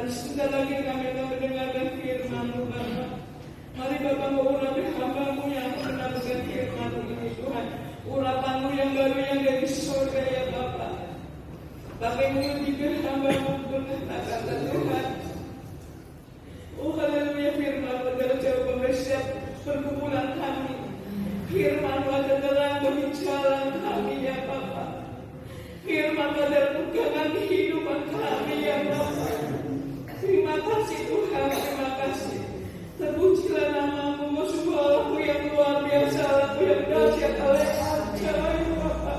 Dan sebentar lagi kami akan mendengarkan firman-Mu Bapa. Mari Bapa mengurapi hamba-Mu yang mendengarkan firman-Mu ini Tuhan. Urapan-Mu yang baru yang dari surga ya Bapa. Kami menguji hamba-Mu berkata-kata Tuhan. Oh haleluya, firman-Mu adalah jauh pembersiap perkumpulan kami. Firman-Mu adalah terang bagi jalan kami ya Bapa. Firman-Mu adalah pegangan kehidupan kami ya Bapa. Terima kasih Tuhan, terima kasih. Terpujilah nama-Mu, sungguh Allah-Mu yang luar biasa, Allah-Mu yang dahsyat, Allah yang ajaib Bapa.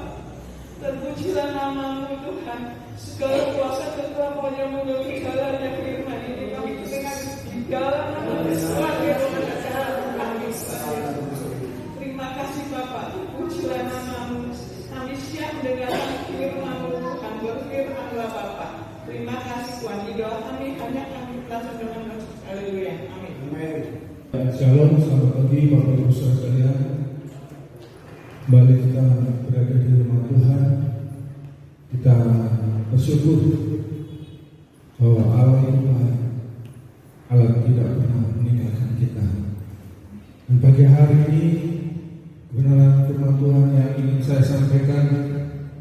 Terpujilah nama-Mu Tuhan. Segala kuasa kekuatan yang melalui jalannya firman ini kami dengar di dalam nama Tuhan yang mengajar kami. Terima kasih Bapak, terpujilah nama-Mu. Kami siap mendengarkan firman-Mu Tuhan, berfirmanlah Bapak. Terima kasih Tuhan, di doa kami hanya kami langsung dengan haleluya, amin. Shalom, selamat pagi Bapak Ibu Saudara sekalian. Kembali kita berada di rumah Tuhan. Kita bersyukur bahwa Allah itu baik. Allah tidak pernah meninggalkan kita. Dan pagi hari ini kebenaran firman Tuhan yang ingin saya sampaikan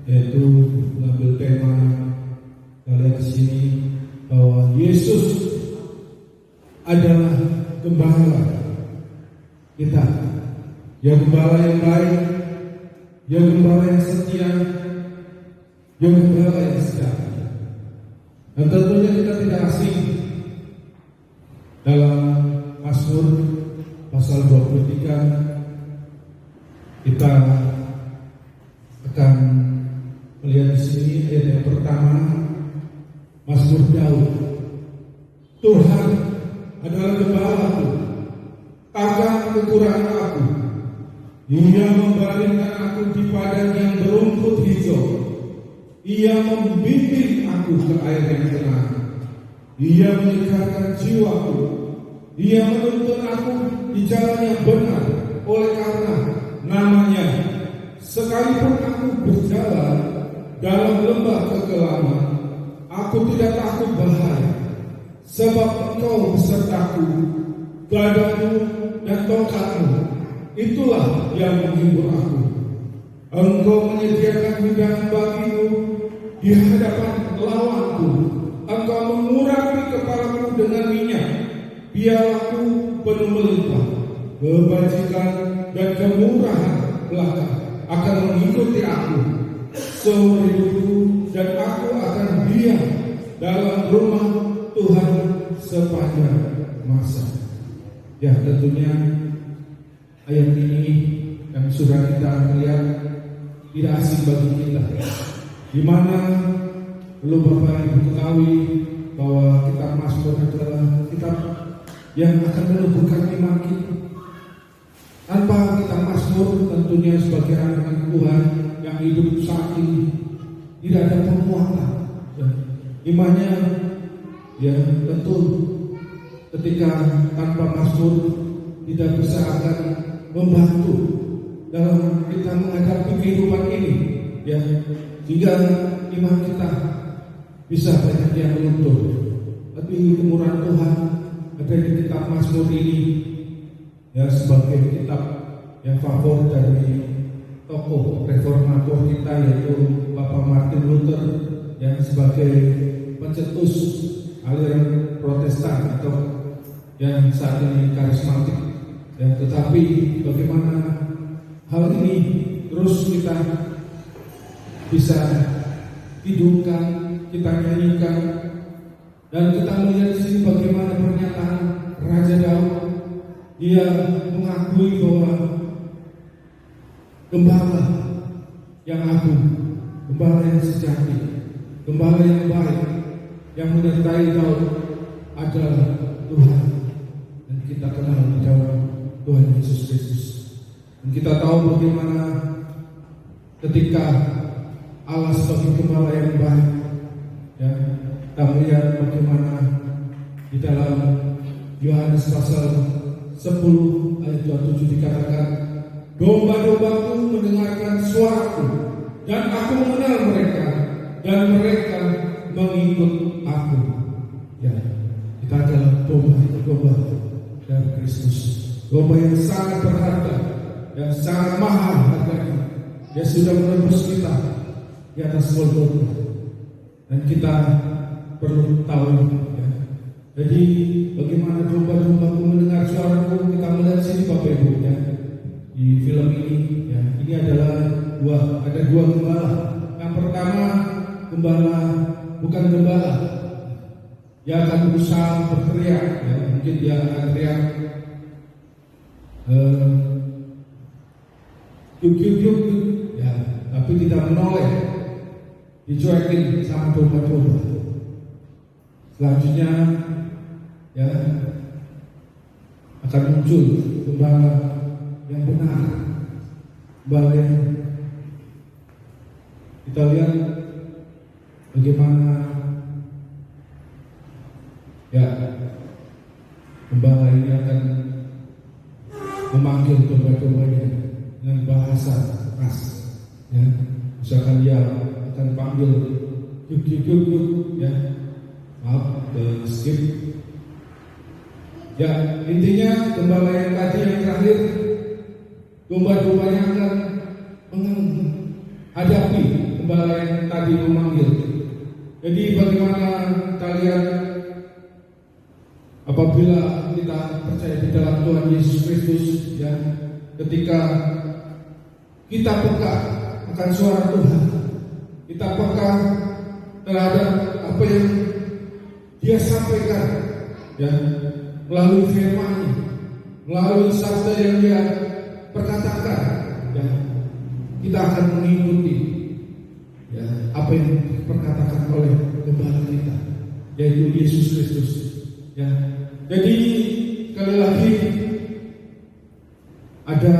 yaitu mengambil tema kalian di sini bahwa Yesus adalah gembala kita, ya gembala yang baik, ya gembala yang setia, ya gembala yang sejati. Dan tentunya kita tidak asing dalam Mazmur pasal 23 kita akan melihat di sini ayat yang pertama, Mazmur Daud. Tuhan adalah gembalaku, takkan kekurangan aku. Ia membaringkan aku di padang yang berumput hijau. Ia membimbing aku ke air yang tenang. Ia menyegarkan jiwaku. Ia menuntun aku di jalan yang benar oleh karena namanya. Sekalipun aku berjalan dalam lembah kegelapan, aku tidak takut bahaya. Sebab Engkau besertaku, gadamu dan tongkatmu, itulah yang menghibur aku. Engkau menyediakan hidangan bagiku di hadapan lawanku. Engkau mengurapi kepalaku dengan minyak, pialaku penuh melimpah. Kebajikan dan kemurahan belaka akan mengikuti aku seumur hidupku, dan aku akan diam dalam rumah Tuhan sepanjang masa. Ya, tentunya ayat ini yang sudah kita lihat tidak asing bagi kita, di mana perlu Bapak Ibu ketahui bahwa kitab Mazmur adalah kitab yang akan menumbuhkan iman kita. Tanpa kitab Mazmur tentunya sebagai anak Tuhan yang hidup saat ini tidak ada penguatan imannya. Ya tentu ketika tanpa Mazmur tidak bisa akan membantu dalam kita menghadapi kehidupan ini, ya, sehingga iman kita bisa banyak yang luntur. Tapi kemurahan Tuhan ada di kitab Mazmur ini, ya, sebagai kitab yang favorit dari tokoh reformator kita yaitu Bapak Martin Luther, yang sebagai pencetus aliran Protestan atau yang saat ini karismatik. Ya, tetapi bagaimana hal ini terus kita bisa hidupkan, kita nyanyikan, dan kita melihat di sini bagaimana pernyataan Raja Daud. Dia mengakui bahwa gembala yang agung, gembala yang sejati, gembala yang baik, yang menyertai Daud adalah Tuhan. Dan kita kenal di dalam Tuhan Yesus Kristus. Dan kita tahu bagaimana ketika Allah sebagai gembala yang baik, ya, kita melihat bagaimana di dalam Yohanes pasal 10 ayat 27 dikatakan, domba-dombaku mendengarkan suaraku, dan aku mengenal mereka, dan mereka mengikut aku. Ya, Kristus. Domba yang sangat berharga, yang sangat mahal harganya. Dia sudah menebus kita di atas Golgota. Dan kita perlu tahu ya. Jadi bagaimana domba-dombaku mendengar suaraku, kita melihat sini Bapak Ibu ya. Di film ini ya, ini adalah ada dua gembala. Yang pertama gembala bukan gembala. Dia akan berusaha berteriak ya. Mungkin dia akan teriak yuk ya, tapi tidak menoleh, dicuekin sama domba-domba. Selanjutnya ya akan muncul gembala yang benar, gembala yang kita lihat bagaimana ya gembala ini akan memanggil domba-dombanya dengan bahasa keras ya. Misalkan dia akan panggil yuk ya, maaf skip ya. Intinya gembala yang tadi yang terakhir, domba-dombanya akan menghadapi gembala yang tadi memanggil. Jadi bagaimana kalian apabila kita percaya di dalam Tuhan Yesus Kristus ya, ketika kita peka akan suara Tuhan, kita peka terhadap apa yang Dia sampaikan ya, melalui firman-Nya, melalui sabda yang Dia perkatakan ya, kita akan mengikuti ya, apa yang diperkatakan oleh gembala kita, yaitu Yesus Kristus ya. Jadi sekali lagi ada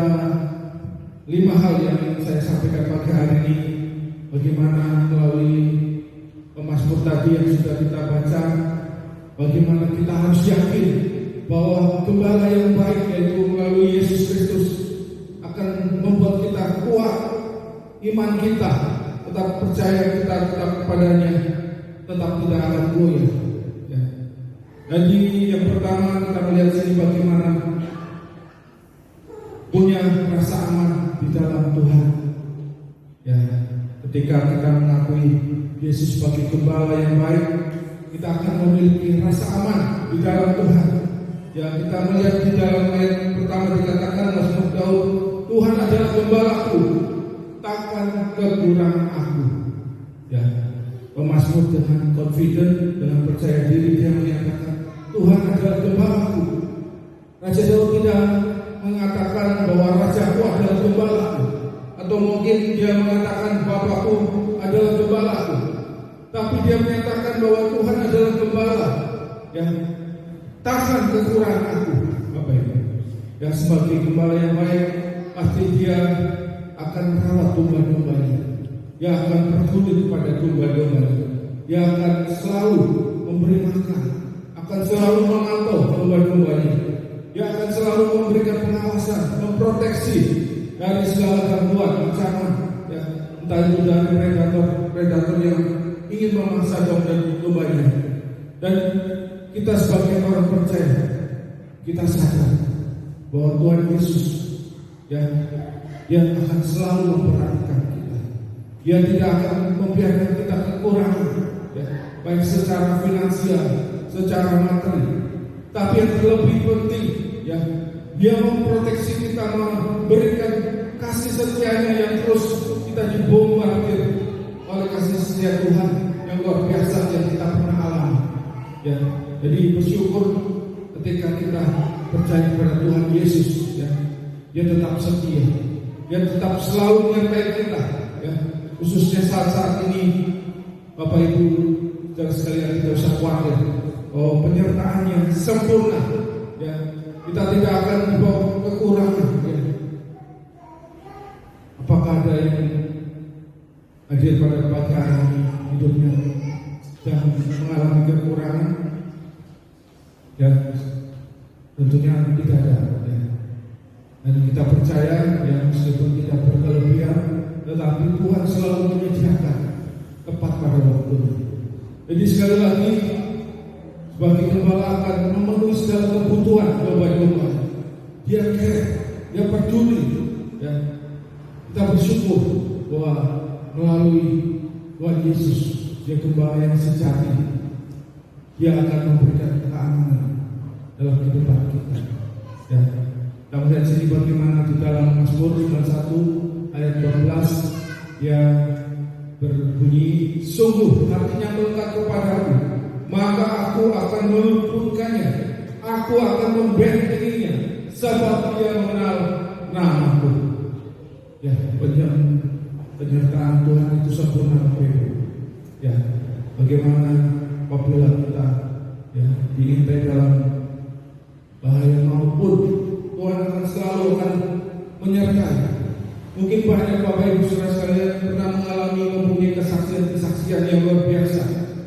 5 hal yang saya sampaikan pagi hari ini. Bagaimana melalui Mazmur tadi yang sudah kita baca, bagaimana kita harus yakin bahwa gembala yang baik, yaitu melalui Yesus Kristus, akan membuat kita kuat iman kita, tetap percaya kita tetap kepadanya, tetap tidak akan goyah ya. Jadi yang pertama kita melihat sini bagaimana punya rasa aman di dalam Tuhan ya. Ketika kita mengakui Yesus sebagai gembala yang baik, kita akan memiliki rasa aman di dalam Tuhan ya. Kita melihat di dalam ayat pertama dikatakan Mazmur Daud, Tuhan adalah gembalaku, takkan kekurangan aku ya. Pemazmur dengan confident, dengan percaya diri dia menyatakan Tuhan adalah gembalaku. Raja Daud tidak mengatakan bahwa rajaku adalah gembalaku, atau mungkin dia mengatakan bapakku adalah gembalaku, tapi dia menyatakan bahwa Tuhan adalah gembala yang takkan kekurangan aku. Bapak Ibu, yang sebagai gembala yang baik, pasti dia akan merawat domba-dombanya, dia akan peduli kepada domba-dombanya, dia akan selalu memberi makan, akan selalu memantau domba-dombanya, dia akan selalu memberikan pengawasan, memproteksi dari segala gangguan, ancaman ya, entah itu dari predator yang ingin memangsa dombanya. Dan kita sebagai orang percaya, kita sadar bahwa Tuhan Yesus ya, Dia akan selalu memperhatikan kita. Dia tidak akan membiarkan kita kekurangan ya, baik secara finansial, secara materi. Tapi yang terlebih penting ya, Dia memproteksi kita, memberikan kasih setianya yang terus kita dibombardir oleh kasih setia Tuhan yang luar biasa yang kita pernah alami ya. Jadi bersyukur ketika kita percaya kepada Tuhan Yesus ya, Dia tetap setia, Dia tetap selalu menyertai kita ya. Khususnya saat-saat ini Bapak Ibu dan sekalian, tidak usah khawatir, penyertaan-Nya sempurna ya. Kita tidak akan dibawa kekurangan ya. Apakah ada yang hadir pada pagi hari ini hidupnya dan mengalami kekurangan? Ya, tentunya tidak ada ya. Dan kita percaya ya, meskipun tidak berkelebihan, tetapi Tuhan selalu menyediakan tepat pada waktunya. Jadi sekali lagi sebagai gembala akan memenuhi segala kebutuhan domba-domba. Dia care, dia peduli. Ya. Kita bersyukur bahwa melalui Tuhan Yesus, dia gembala yang sejati. Dia akan memberikan keamanan dalam kehidupan kita. Ya. Kita melihat sini bagaimana di dalam Mazmur 51 ayat 12 yang berbunyi, sungguh hatinya melekat kepadamu, maka aku akan meluputkannya, aku akan membentenginya, sebab dia mengenal namaku. Ya, penyertaan Tuhan itu sempurna Bapak Ibu. Ya, bagaimana apabila kita ya diintai dalam bahaya maupun Tuhan akan selalu menyertai. Mungkin banyak Bapak Ibu saudara sekalian pernah mempunyai kesaksian yang luar biasa.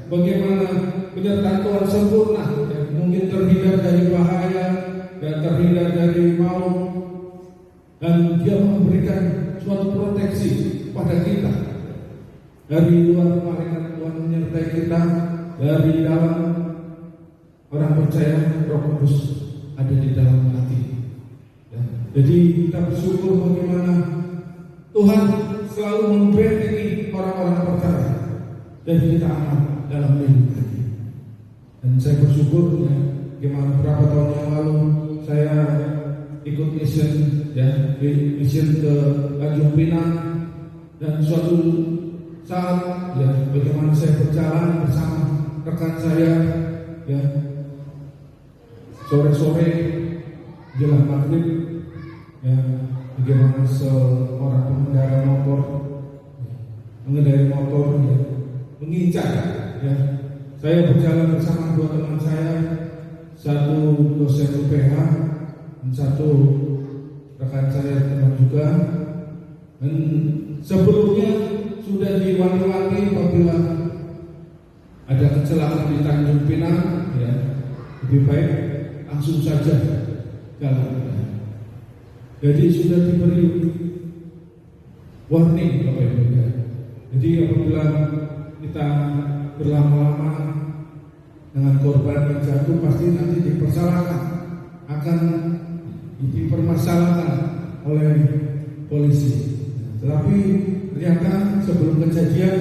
Bagaimana penyertaan Tuhan sempurna, ya, mungkin terhindar dari bahaya dan terhindar dari maut, dan Dia memberikan suatu proteksi pada kita. Dari luar malaikat Tuhan menyertai kita, dari dalam orang percaya Roh Kudus ada di dalam hati. Ya. Jadi kita bersyukur bagaimana Tuhan selalu membentengi orang-orang percaya dan kita aman dalam hidup ini. Dan saya bersyukur ya, bagaimana beberapa tahun yang lalu saya ikut mission ke Tanjung Pinang, dan suatu saat ya bagaimana saya berjalan bersama rekan saya ya sore-sore jelang maghrib ya, bagaimana seorang pengendara motor mengendarai motor ya, mengincar ya. Saya berjalan bersama dua teman saya, satu dosen UPH dan satu rekan saya teman juga. Dan sebelumnya sudah diwanti-wanti apabila ada kecelakaan di Tanjung Pinang ya, lebih baik langsung saja jalan. Jadi sudah diberi warning Bapak Ibu ya. Jadi apabila kita berlama-lama dengan korban yang jatuh, pasti nanti akan dipermasalahkan oleh polisi. Tetapi ternyata sebelum kejadian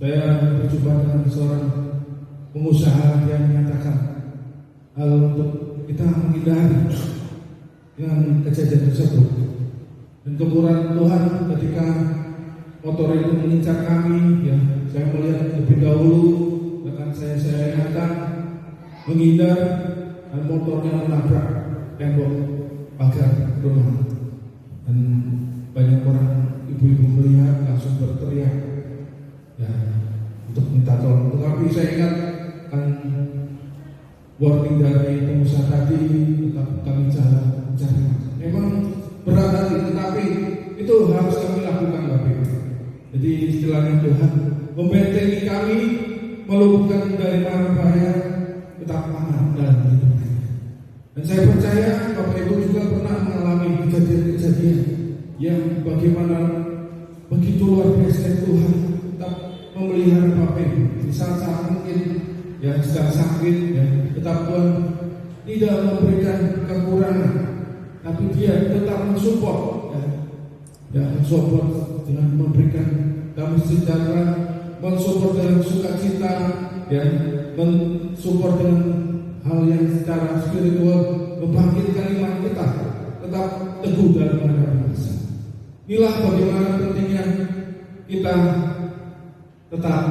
saya berjumpa dengan seorang pengusaha yang menyatakan untuk kita menghindari dengan kejadian tersebut. Dan kemurahan Tuhan ketika motor itu mengincar kami, ya saya melihat lebih dahulu, bahkan saya ingatkan menghindar, dan motornya menabrak tembok pagar rumah. Dan banyak orang ibu-ibu melihat langsung berteriak ya untuk minta tolong. Tetapi saya ingat kan warning dari pengusaha tadi, tetap kami jalan mencari. Memang berat hati, tetapi itu harus kami lakukan Bapak. Jadi istilahnya Tuhan membentengi kami, meluputkan dari mara bahaya, tetap aman dalam hidup kita. Dan saya percaya Bapak Ibu juga pernah mengalami kejadian-kejadian yang bagaimana begitu luar biasa Tuhan tetap memelihara Bapak Ibu. Di saat-saat mungkin yang sedang sakit, ya, tetap Tuhan tidak memberikan kekurangan, tapi Dia tetap mensupport, ya mensupport dengan memberikan damai sejahtera, mensupport dengan sukacita, ya, mensupport dengan hal yang secara spiritual membangkitkan iman kita tetap teguh dalam menghadapi masa. Inilah bagaimana pentingnya kita tetap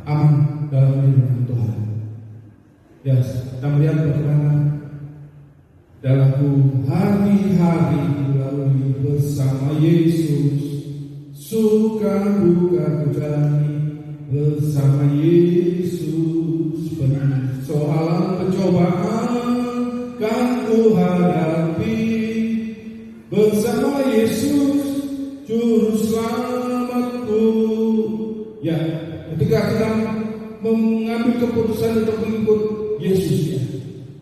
aman dalam lindungan Tuhan. Ya, kita melihat bagaimana dalam hari-hari lalui bersama Yesus, suka duka jalani bersama Yesus, persoalan pencobaan kan ku hadapi bersama Yesus Juru Selamatku. Ya, ketika kita mengambil keputusan untuk mengikut Yesus, ya,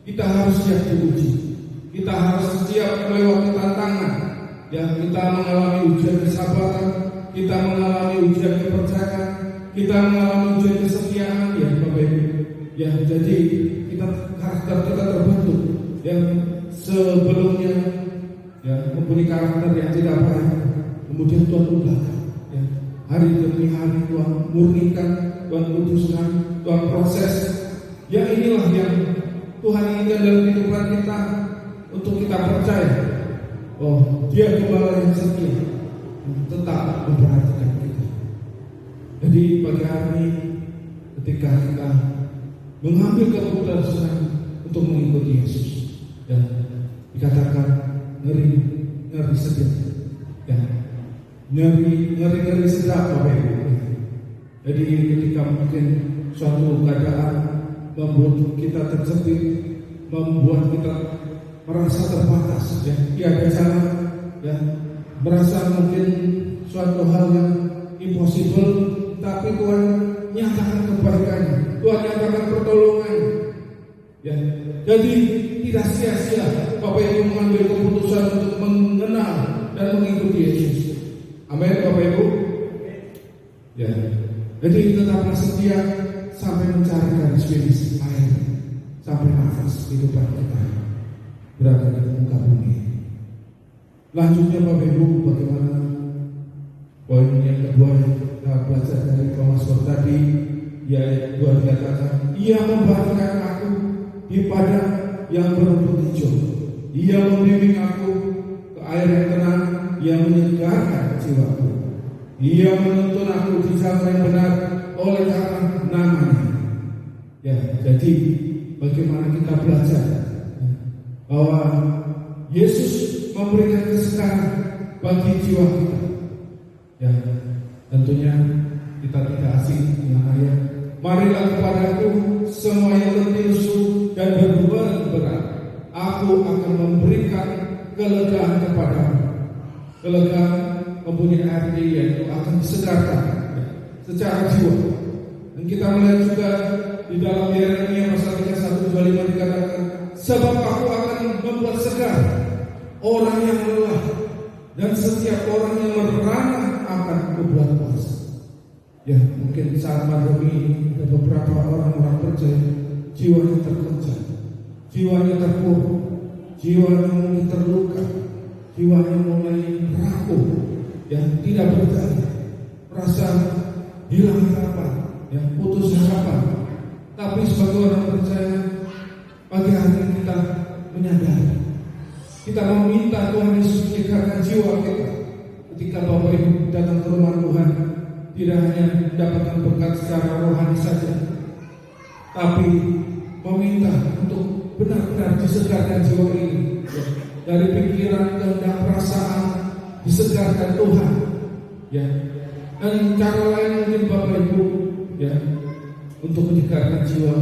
kita harus siap diuji, kita harus siap melewati tantangan. Ya, kita mengalami ujian kesabaran, kita mengalami ujian kepercayaan, kita mengalami ujian kesetiaan, ya Bapak Ibu. Ya, jadi karakter kita terbentuk yang sebelumnya ya mempunyai karakter yang tidak baik, kemudian Tuhan ubahkan. Ya, hari demi hari Tuhan murnikan, Tuhan kuduskan, Tuhan proses. Ya, inilah yang Tuhan inginkan dalam kehidupan kita, untuk kita percaya, oh Dia Gembala yang setia, tetap memperhatikan kita. Jadi pagi hari ini, ketika kita mengambil keputusan untuk mengikuti Yesus, dan dikatakan ngeri sedap, ya, ngeri sedap, Bapak Ibu. Jadi ketika mungkin suatu keadaan membuat kita terjepit, membuat kita merasa terbatas, ya, tiada cara, ya, merasa mungkin suatu hal yang impossible, tapi Tuhan nyatakan kebaikannya, Tuhan nyatakan pertolongannya, ya. Jadi tidak sia-sia Bapak Ibu mengambil keputusan untuk mengenal dan mengikuti Yesus. Amin, Bapak Ibu. Ya, jadi tetaplah setia sampai mencari garis finish akhir, sampai nafas kehidupan kita berada di muka bumi. Lanjutnya Bapak Ibu, bagaimana poin yang kedua yang kita belajar dari Thomas tadi, yaitu Tuhan dikatakan, Ia membagikan aku di padang yang berumput hijau, Ia membimbing aku ke air yang tenang, Ia menyegarkan jiwaku, Ia menuntun aku di jalan yang benar oleh karena nama-Nya. Ya, jadi bagaimana kita belajar bahwa Yesus memberikan kesegaran bagi jiwa kita. Ya, tentunya kita tidak asing dengan ayat, marilah kepadaku semua yang letih lesu dan berbeban berat, aku akan memberikan kelegaan kepadamu. Kelegaan mempunyai arti yaitu akan disegarkan, ya, secara jiwa. Dan kita melihat juga di dalam Yeremia pasal 31:25 dikatakan, sebab aku akan membuat segar orang yang lelah, dan setiap orang yang merana akan kubuat puas. Ya, mungkin saat pandemi ini ada beberapa orang-orang percaya jiwanya terkejar, jiwanya terpuruk, jiwanya mungkin terluka, jiwanya mulai rapuh, yang tidak berdaya, merasa hilang harapan, yang putus harapan. Tapi sebagai orang percaya, pagi hari ini kita menyadari, kita meminta Tuhan Yesus menyegarkan jiwa kita. Ketika Bapak Ibu datang ke rumah Tuhan, tidak hanya mendapatkan berkat secara rohani saja, tapi meminta untuk benar-benar disegarkan jiwa ini, dari pikiran dan perasaan disegarkan Tuhan, ya. Dan cara lain mungkin Bapak Ibu, ya, untuk menyegarkan jiwa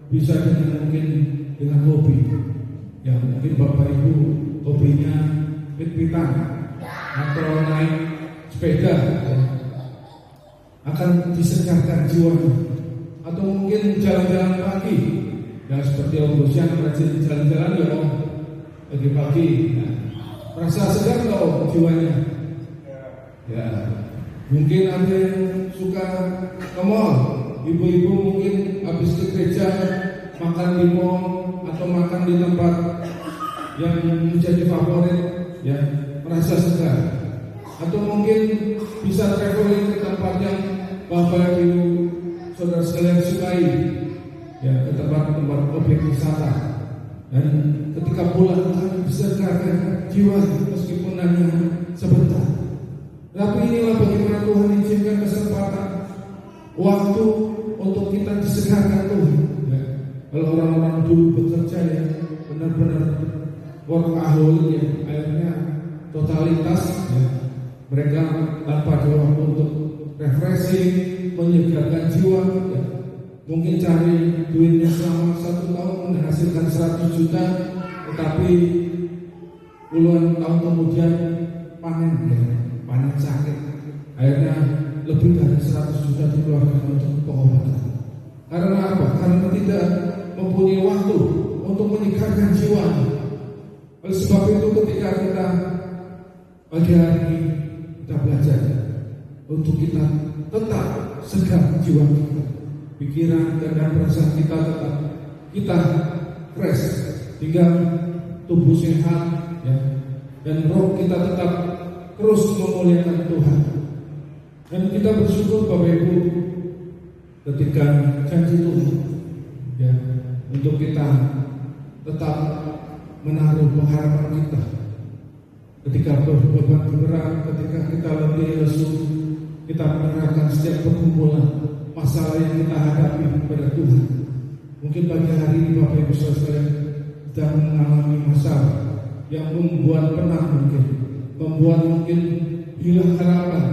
bisa dengan hobi. Ya, mungkin Bapak Ibu hobinya pit-pitan atau naik sepeda, ya, akan disegarkan jiwanya. Atau mungkin jalan-jalan pagi, ya, seperti Om Lucian rajin jalan-jalan ya Om, pagi-pagi, ya, merasa segar loh jiwanya. Ya, mungkin ada yang suka ke mall, ibu-ibu mungkin habis ke gereja makan di mall atau makan di tempat yang menjadi favorit, ya, merasa segar. Atau mungkin bisa traveling ke tempat yang Bapak Ibu saudara sekalian sukai, ya, ke tempat-tempat objek wisata. Dan ketika pulang akan disegarkan jiwa meskipun hanya sebentar. Tapi inilah bagaimana Tuhan izinkan kesempatan, waktu untuk kita disegarkan Tuhan. Ya. Kalau orang-orang dulu bekerja, ya, benar-benar workaholic, ya, akhirnya totalitas, ya, mereka tanpa ada waktu untuk refreshing, menyegarkan jiwa, ya. Mungkin cari duitnya selama 1 tahun menghasilkan 100 juta, tetapi puluhan tahun kemudian panen, ya, panen sakit. Akhirnya lebih dari 100 juta dikeluarkan untuk pengobatan. Karena apa? Karena tidak mempunyai waktu untuk menyegarkan jiwa. Oleh sebab itu ketika kita pagi hari ini kita belajar untuk kita tetap segar jiwa kita, pikiran dan perasaan kita tetap kita fresh, tinggal tubuh sehat, ya, dan roh kita tetap terus memuliakan Tuhan. Dan kita bersyukur Bapak Ibu ketika janji Tuhan, ya, untuk kita tetap menaruh pengharapan kita ketika beban berat, ketika kita letih lesu, kita menyerahkan setiap perkumpulan masalah yang kita hadapi kepada Tuhan. Mungkin pagi hari ini Bapak Ibu Saudara sedang mengalami masalah yang membuat penat, membuat mungkin hilang harapan,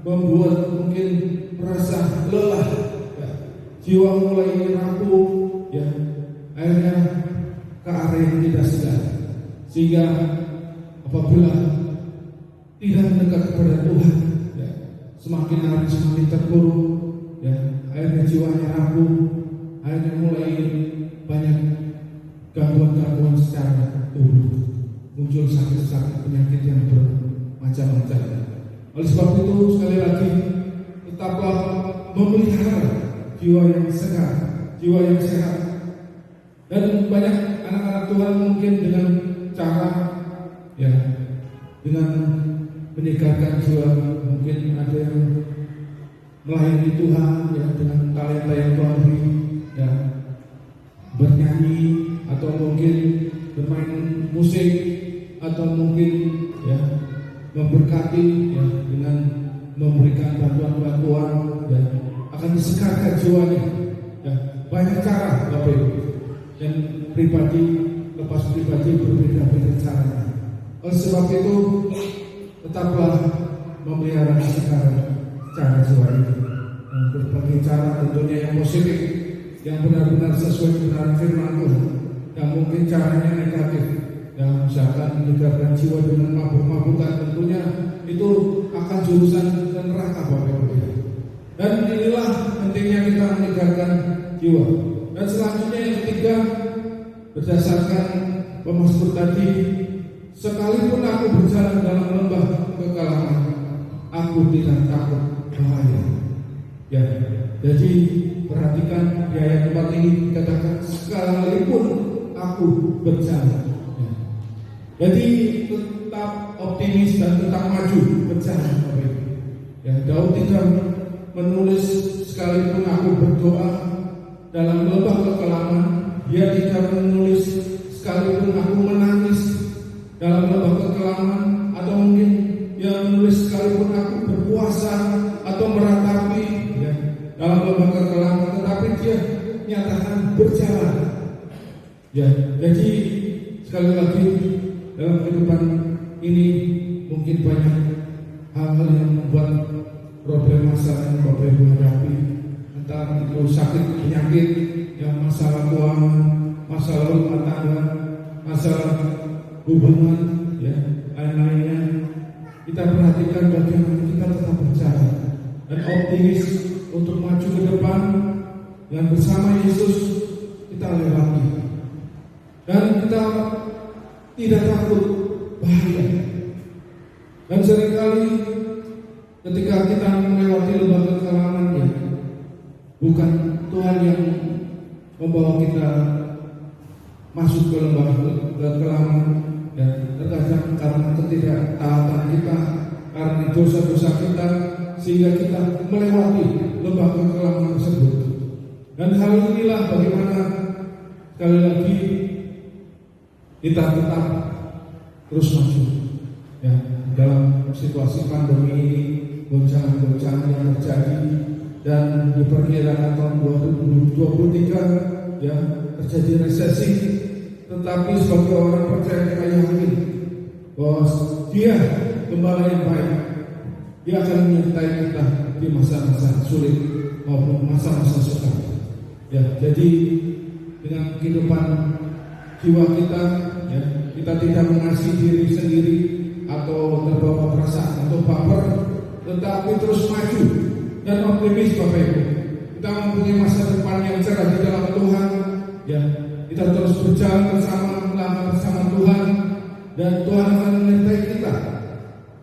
membuat mungkin merasa lelah, ya, jiwa mulai rapuh, ya, akhirnya ke arah yang tidak sedar, sehingga apabila tidak mendekat kepada Tuhan, ya, semakin hari semakin terpuruk, ya, akhirnya jiwanya rapuh, akhirnya mulai banyak gangguan-gangguan secara tubuh, muncul sakit-sakit penyakit yang bermacam-macam. Oleh sebab itu sekali lagi tetaplah memelihara jiwa yang sehat, jiwa yang sehat. Dan banyak anak-anak Tuhan mungkin dengan cara, ya, dengan meningkatkan jiwa, mungkin ada yang melayani Tuhan, ya, dengan talenta yang Tuhan beri, ya, bernyanyi atau mungkin bermain musik atau mungkin, ya, memberkati, ya, dengan memberikan bantuan-bantuan, ya, akan disegarkan jiwanya, ya, banyak cara Bapak Ibu, dan pribadi lepas pribadi berbeda-beda caranya. Oleh sebab itu tetaplah memelihara cara jiwa itu, berbagai cara tentunya yang positif, yang benar-benar sesuai dengan firman Tuhan. Yang mungkin caranya negatif, yang misalkan meninggalkan jiwa dengan mabuk-mabukan, tentunya itu akan jurusan ke neraka Bapak Ibu. Dan inilah pentingnya kita meninggalkan jiwa. Dan selanjutnya yang ketiga, berdasarkan pemazmur tadi, sekalipun aku berjalan dalam lembah kekelaman, aku tidak takut bahaya. Ya, jadi perhatikan di ayat 4 ini dikatakan sekalipun aku berjalan. Ya. Jadi tetap optimis dan tetap maju berjalan. Ya, Daud tidak menulis sekalipun aku berdoa dalam lembah kekelaman, dia tidak menulis sekalipun aku menangis dalam lembah kekelaman, atau mungkin dia menulis sekalipun aku berpuasa atau meratapi, ya, dalam lembah kekelaman, tetapi dia nyatakan berjalan. Ya, jadi sekali lagi dalam kehidupan ini mungkin banyak hal-hal yang membuat problem masalah yang Bapak Ibu hadapi, entah itu sakit penyakit, yang masalah keuangan, masalah rumah tangga, masalah hubungan, ya, lain-lainnya. Kita perhatikan bagaimana kita tetap berjalan dan optimis untuk maju ke depan, dan bersama Yesus kita lewati, dan kita tidak takut bahaya. Dan seringkali ketika kita melewati lembah kekelaman, ya, bukan Tuhan yang membawa kita masuk ke lembah kekelaman, ya, terkadang karena ketidaktaatan kita, karena dosa-dosa kita, sehingga kita melewati lembah kekelaman tersebut. Dan hal inilah bagaimana sekali lagi kita tetap terus maju, ya, dalam situasi pandemi ini, goncangan-goncangan yang terjadi, dan diperkirakan tahun 2023, ya, terjadi resesi. Tetapi sebagai orang percaya kita yakin bahwa Dia Gembala yang baik, Dia akan menyertai kita di masa-masa sulit maupun masa-masa sukar. Ya, jadi dengan kehidupan jiwa kita, ya, kita tidak mengasihi diri sendiri atau terbawa perasaan atau baper, tetapi terus maju dan optimis Bapak Ibu. Kita mempunyai masa depan yang cerah di dalam Tuhan, ya. Kita terus berjalan bersama Tuhan, dan Tuhan akan menyertai kita,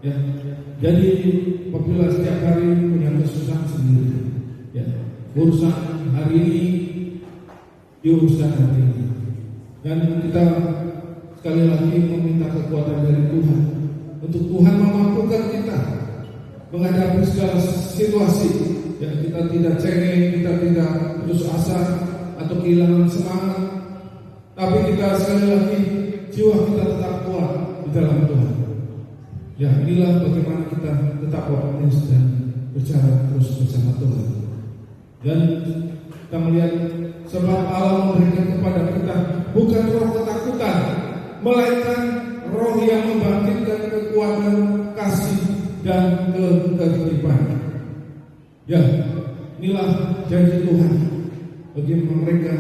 ya. Jadi apabila setiap hari punya kesusahan sendiri, ya, urusan ini diuruskan hari ini. Dan kita sekali lagi meminta kekuatan dari Tuhan untuk Tuhan memampukan kita menghadapi segala situasi, yang kita tidak cengeng, kita tidak putus asa atau kehilangan semangat, tapi kita sekali lagi jiwa kita tetap kuat di dalam Tuhan. Ya, inilah bagaimana kita tetap optimis dan berjalan terus bersama Tuhan. Dan kita melihat sebab Allah memberikan kepada kita bukan roh ketakutan, melainkan roh yang membangkitkan kekuatan, kasih, dan ketertiban. Ya, inilah janji Tuhan bagi mereka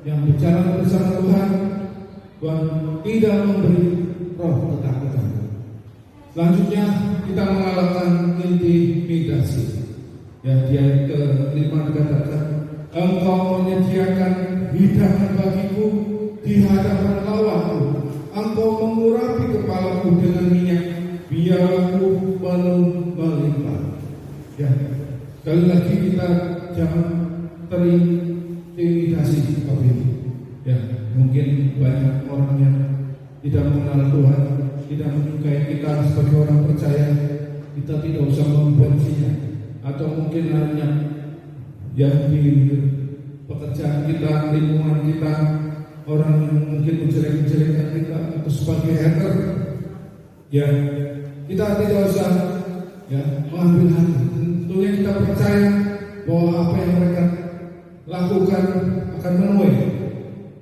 yang berjalan bersama Tuhan. Tuhan tidak memberi roh ketakutan. Selanjutnya kita mengalahkan intimidasi. Ya, di ayat ke-5 dikatakan, Engkau menyediakan hidangan bagiku di hadapan lawanku. Engkau mengurapi kepalaku dengan minyak, biar aku melimpah. Ya, sekali lagi kita jangan terintimidasi Bapak Ibu. Ya, mungkin banyak orang yang tidak mengenal Tuhan, tidak menyukai kita sebagai orang percaya. Kita tidak usah membencinya, atau mungkin hanya yang di pekerjaan kita, lingkungan kita, orang yang mungkin menjelek-jelekan kita atau sebagai hater. Ya, kita tidak usah mengambil hati. Tentunya kita percaya bahwa apa yang mereka lakukan akan menuai.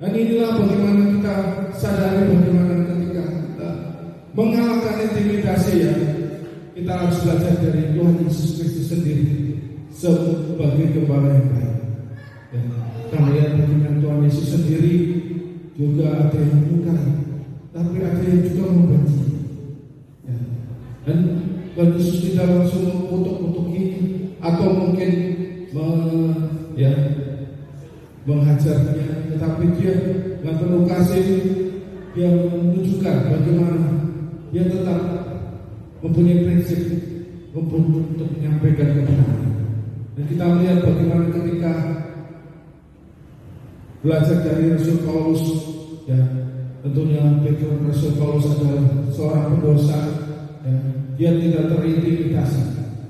Dan inilah bagaimana kita sadari bagaimana ketika kita mengalahkan intimidasi, ya, kita harus belajar dari Tuhan Yesus Kristus sendiri sebagai gembala yang baik. Dan kita melihat bagaimana Tuhan Yesus sendiri juga ada yang menyukai, tapi ada yang juga membenci. Ya. Dan Tuhan Yesus tidak langsung mengutuk ini atau mungkin menghajarnya, tetapi dia dengan penuh kasih, dia menunjukkan bagaimana dia tetap mempunyai prinsip untuk menyampaikan kebenaran. Dan kita melihat bagaimana ketika belajar dari Rasul Paulus, ya, tentunya Rasul Paulus adalah seorang pendosa, ya, dia tidak terintimidasi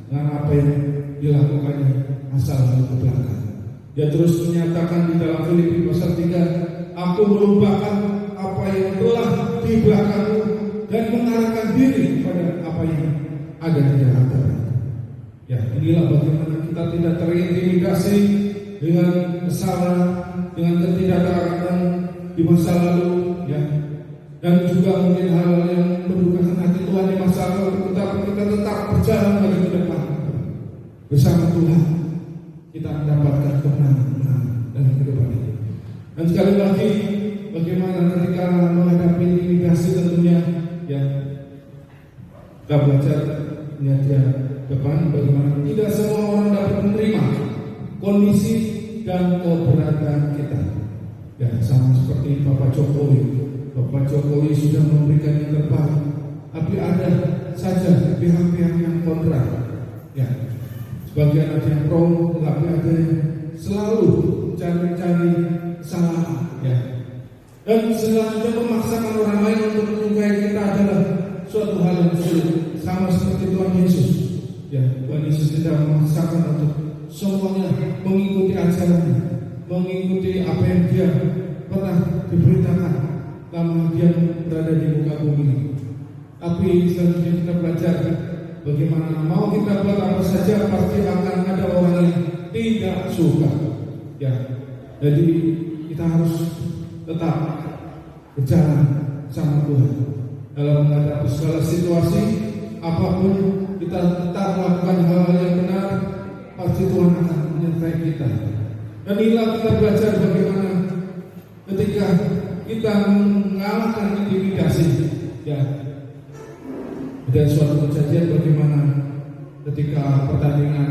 dengan apa yang dilakukannya asal ke belakang. Dia terus menyatakan di dalam Filipi pasal 3, aku melupakan apa yang telah di belakangku dan mengarahkan diri pada apa yang ada di hadapan. Ya, inilah bagaimana kita tidak terintimidasi dengan kesalahan, dengan ketidaktaatan di masa lalu, ya, dan juga mungkin hal-hal yang mendukakan hati Tuhan di masa lalu, tetapi kita tetap berjalan lagi ke depan bersama Tuhan. Kita mendapatkan kemenangan dalam kehidupan ini. Dan sekali lagi, bagaimana ketika menghadapi intimidasi, tentunya, ya, kita belajar melihat ya depan bagaimana tidak semua orang dapat menerima kondisi dan keberadaan kita. Ya, sama seperti Bapak Jokowi. Bapak Jokowi sudah memberikan yang terbaik, tapi ada saja pihak-pihak yang kontra. Ya, sebagian ada yang pro, tetapi ada yang selalu mencari kesalahan. Ya, dan selanjutnya memaksakan orang lain untuk menyukai kita adalah suatu hal yang sulit. Sama seperti Tuhan Yesus. Ya, Tuhan Yesus tidak memaksakan untuk semuanya mengikuti ajarannya, mengikuti apa yang dia pernah diberitakan selama dia berada di muka bumi. Tapi selanjutnya kita belajar bagaimana mau kita buat apa saja pasti akan ada orang yang tidak suka. Ya, jadi kita harus tetap berjalan sama Tuhan dalam menghadapi segala situasi apapun. Kita tetap melakukan hal-hal yang benar, pasti Tuhan akan menyertai kita. Dan inilah kita belajar bagaimana ketika kita mengalahkan intimidasi. Ya, ada suatu kejadian bagaimana ketika pertandingan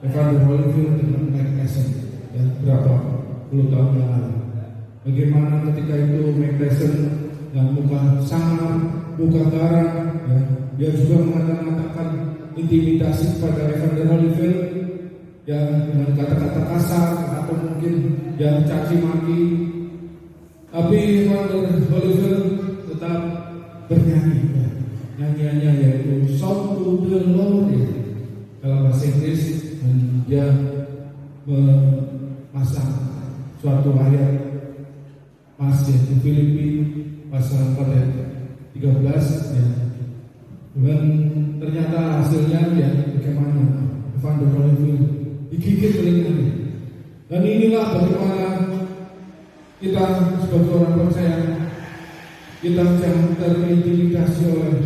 Evander Holyfield dengan Mike Tyson, ya, berapa puluh tahun yang lalu. Bagaimana ketika itu Mike Tyson yang muka sangar, muka garang, ya, dia juga mengatakan intimidasi kepada Evander Holyfield. yang dengan kata-kata kasar atau mungkin yang caci maki, tapi Oliver tetap bernyanyi, ya. Nyanyiannya yaitu Shout to the Lord, ya. Dalam bahasa Inggris, dan dia memasang suatu ayat masih di Filipi pasal 4 ayat 13, ya. Dan ternyata hasilnya ya bagaimana Van der Oliver digigit telinganya. Dan inilah bagaimana kita sebagai orang percaya, kita jangan terintimidasi oleh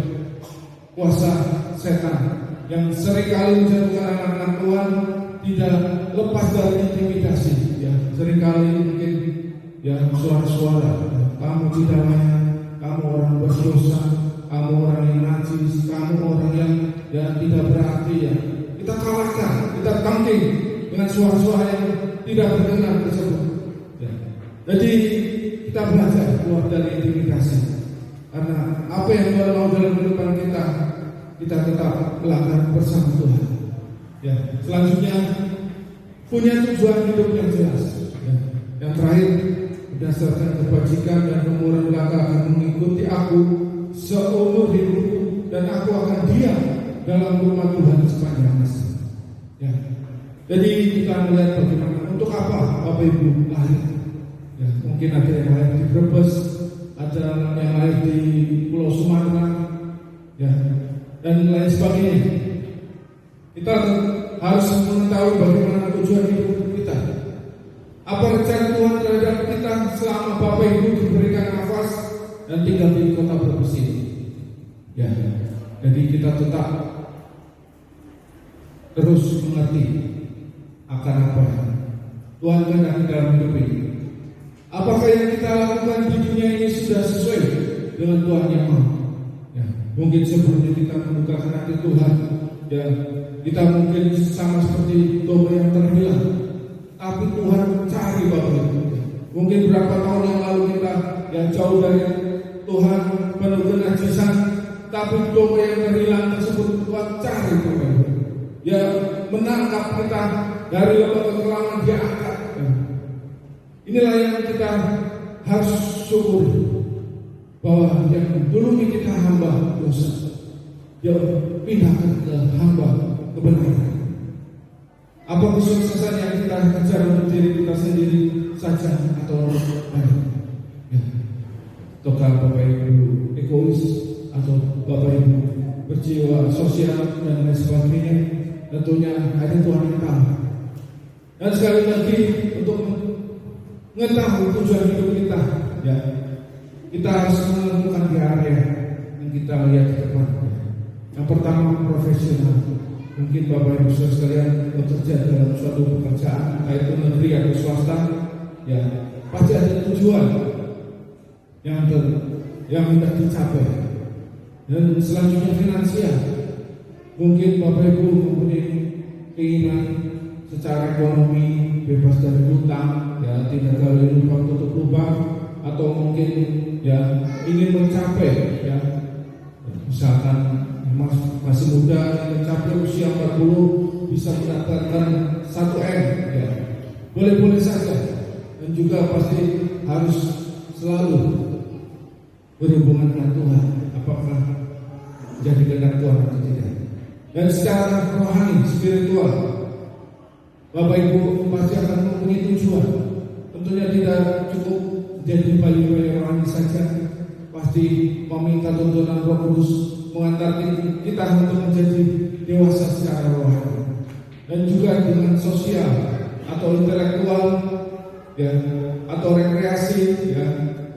kuasa setan yang seringkali menjadikan anak-anak Tuhan tidak lepas dari intimidasi, ya. Seringkali mungkin ya suara-suara, ya, kamu tidak layak, kamu orang berdosa, kamu orang yang najis, kamu orang yang tidak berarti, ya. Kita kalahkan, kita tangking dengan suara-suara yang tidak berkenan tersebut, ya. Jadi kita belajar keluar dari intimidasi, karena apa yang Tuhan mau dalam kehidupan kita tetap lakukan bersama Tuhan, ya. Selanjutnya punya tujuan hidup yang jelas, ya. Yang terakhir, berdasarkan kebajikan dan kemurahan belaka akan mengikuti aku seumur hidupku, dan aku akan diam dalam rumah Tuhan sepanjang masa, ya. Jadi kita melihat bagaimana, untuk apa Bapak Ibu lahir, ya. Mungkin ada yang lahir di Brebes, ada yang lahir di Pulau Sumatera, ya, dan lain sebagainya. Kita harus mengetahui bagaimana tujuan hidup kita, apa rencana Tuhan terhadap kita selama Bapak Ibu diberikan nafas dan tinggal di kota Brebes ini, ya. Jadi kita tetap terus mengerti akan apa Tuhan kehendaki dalam hidup ini. Apakah yang kita lakukan di dunia ini sudah sesuai dengan Tuhan yang mau, ya. Mungkin sebelumnya kita membukakan hati Tuhan, ya, kita mungkin sama seperti domba yang terhilang, tapi Tuhan cari Bapak Ibu. Mungkin berapa tahun yang lalu kita yang jauh dari Tuhan, penuh kenajisan, tapi domba yang terhilang tersebut Tuhan cari Bapak Ibu. Ya, menangkap kita dari lembaga kekelaman, dia angkat. Inilah yang kita harus syukuri, bahwa yang dulu kita hamba dosa, dia pindahkan ke hamba kebenaran. Apa kesuksesan yang kita kejar untuk diri kita sendiri saja atau lain, ya. Ataukah Bapak Ibu egois, atau Bapak Ibu berjiwa sosial dan lain sebagainya, tentunya hanya Tuhan yang tahu. Dan sekali lagi, untuk mengetahui tujuan hidup kita, ya, kita harus menentukan di area yang kita lihat ke depan. Yang pertama, profesional. Mungkin Bapak Ibu Saudara sekalian bekerja dalam suatu pekerjaan, baik itu negeri atau swasta, ya, pasti ada tujuan yang hendak dicapai. Dan selanjutnya finansial. Mungkin Bapak Ibu mempunyai keinginan secara ekonomi bebas dari hutang, ya, tidak gali lubang tutup lubang, atau mungkin ya ingin mencapai, ya, misalkan masih muda, mencapai usia 40 bisa mendapatkan 1M, ya, boleh-boleh saja. Dan juga pasti harus selalu berhubungan dengan Tuhan, apakah jadi kehendak Tuhan atau tidak. Dan secara rohani, spiritual, Bapak Ibu pasti akan mempunyai tujuan. Tentunya tidak cukup jadi bayi-bayi rohani saja, pasti meminta tuntunan Roh Kudus mengantarkan kita untuk menjadi dewasa secara rohani. Dan juga dengan sosial atau intelektual, ya, atau rekreasi, ya,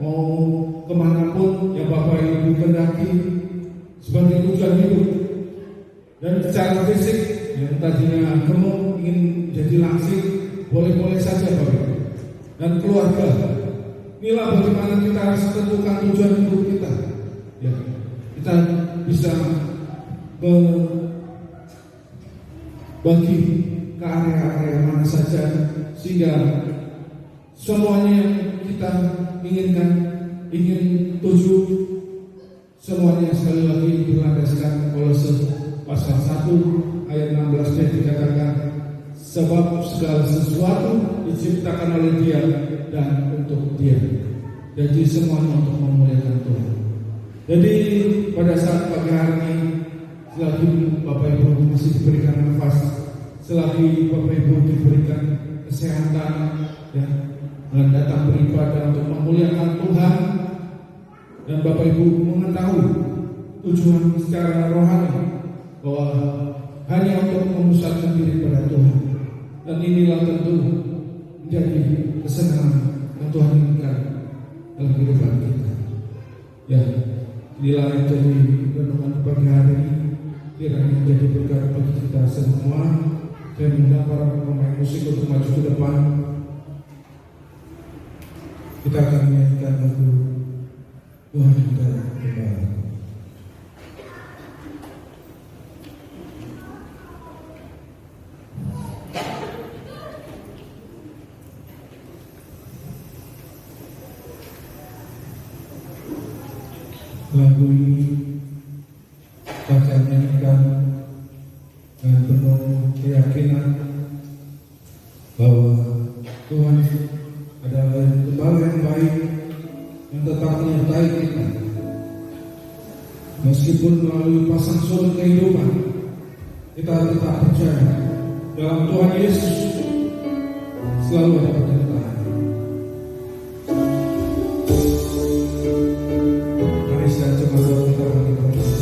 mau kemanapun yang Bapak Ibu kehendaki sebagai tujuan hidup. Dan secara fisik, yang tadinya gemuk ingin jadi langsing, boleh-boleh saja Bapak Ibu. Dan keluarga, inilah bagaimana kita harus tentukan tujuan hidup kita, ya. Kita bisa bagi ke area-area mana saja, sehingga semuanya yang kita inginkan, ingin tuju, semuanya sekali lagi berlandaskan Kolose pasal 1 ayat 16 dikatakan, sebab segala sesuatu diciptakan oleh Dia dan untuk Dia. Jadi semuanya untuk memuliakan Tuhan. Jadi pada saat pagi hari ini, selagi Bapak Ibu masih diberikan nafas, selagi Bapak Ibu diberikan kesehatan, ya, dan datang beribadah untuk memuliakan Tuhan, dan Bapak Ibu mengetahui tujuan secara rohani bahwa hanya untuk memusatkan diri pada Tuhan. Dan inilah tentu menjadi kesenangan yang Tuhan inginkan dalam kehidupan kita. Ya, inilah yang jadi renungan pagi hari ini. Kiranya menjadi berkat bagi kita semua. Saya mengundang para pemain musik untuk maju ke depan. Kita akan menyanyikan lagu Tuhan kita kembali. Lagu ini saya nyanyikan dengan penuh keyakinan bahwa Tuhan adalah gembala yang baik yang tetap menyertai kita. Meskipun melalui pasang surut kehidupan, kita tetap percaya dalam Tuhan Yesus selalu ada penyertaan. Mari saya coba kita bangkit.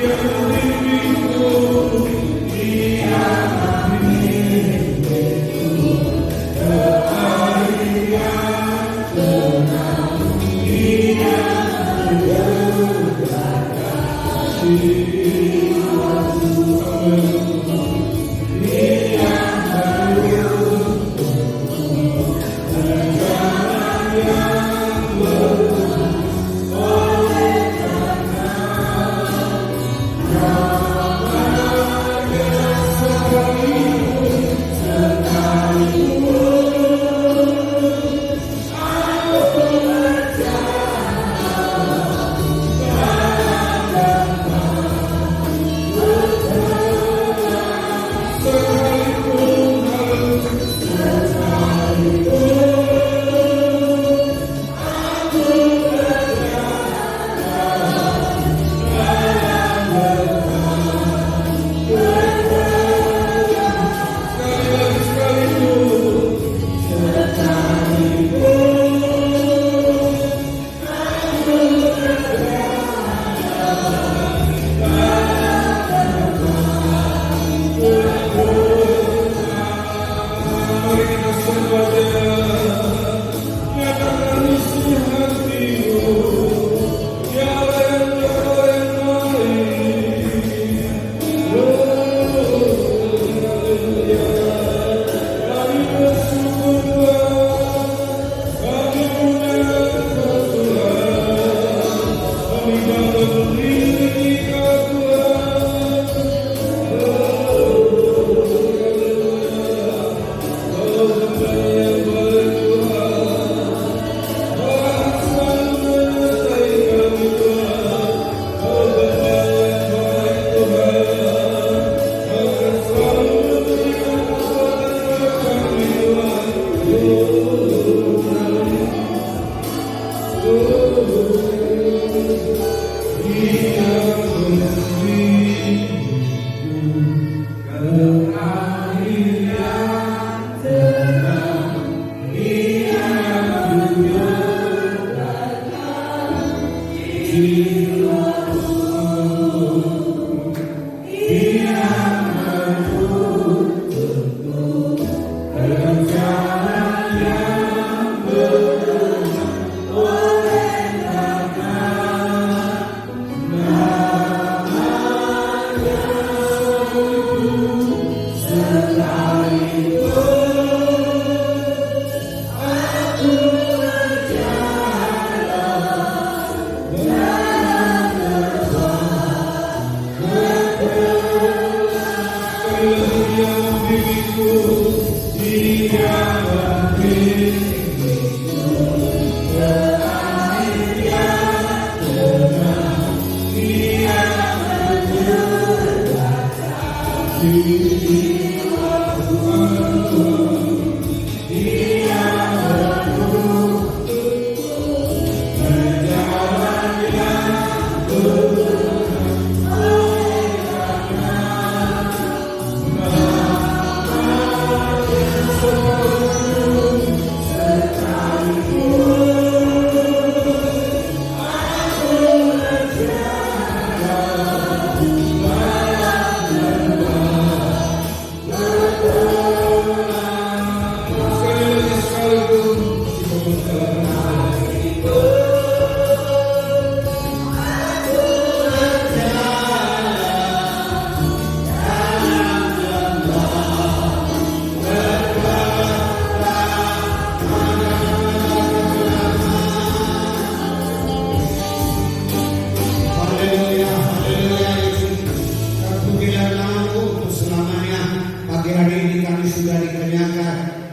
Yang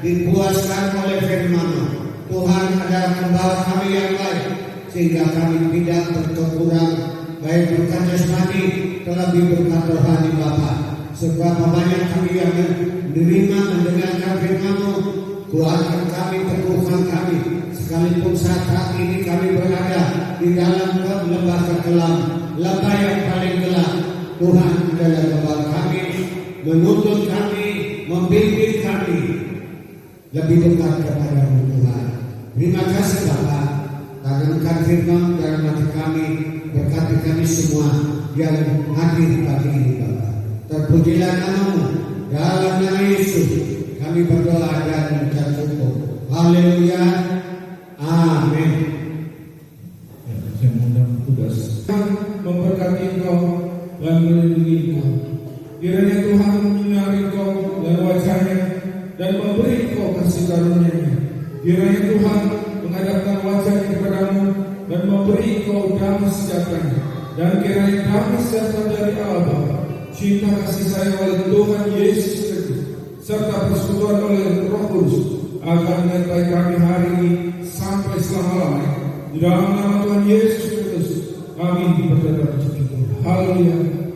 dipuaskan oleh firman-Mu. Tuhan adalah gembala kami yang baik, sehingga kami tidak berkekurangan, baik berkat jasmani terlebih berkat rohani Bapa. Seberapa banyak kami yang menerima mendengarkan firman-Mu, kuatkan kami, teguhkan kami, sekalipun saat ini kami berada di dalam lembah kekelam, lembah yang paling gelap. Tuhan adalah gembala kami, menuntun kami, membimbing kami lebih dekat kepada-Mu Tuhan. Terima kasih Bapa, tanamkan firman dalam hati kami, berkati kami semua yang hadir pagi ini Bapa. Terpujilah nama-Mu, dalam nama Yesus kami berdoa dan mengucap syukur. Haleluya, amin. Saya mengundang tugas memberkati engkau dan melindungi engkau. Kiranya Tuhan menyinari engkau dan wajahnya dan memberi engkau kasih karunia-Nya. Kiranya Tuhan menghadapkan wajahnya kepadamu dan memberi engkau damai sejahtera. Dan kiranya damai sejahtera dari Allah Bapa, cinta kasih sayang oleh Tuhan Yesus Kristus, serta persekutuan oleh Roh Kudus akan menyertai kami hari ini sampai selama-lamanya. Di dalam nama Tuhan Yesus Kristus kami berdoa. Haleluya.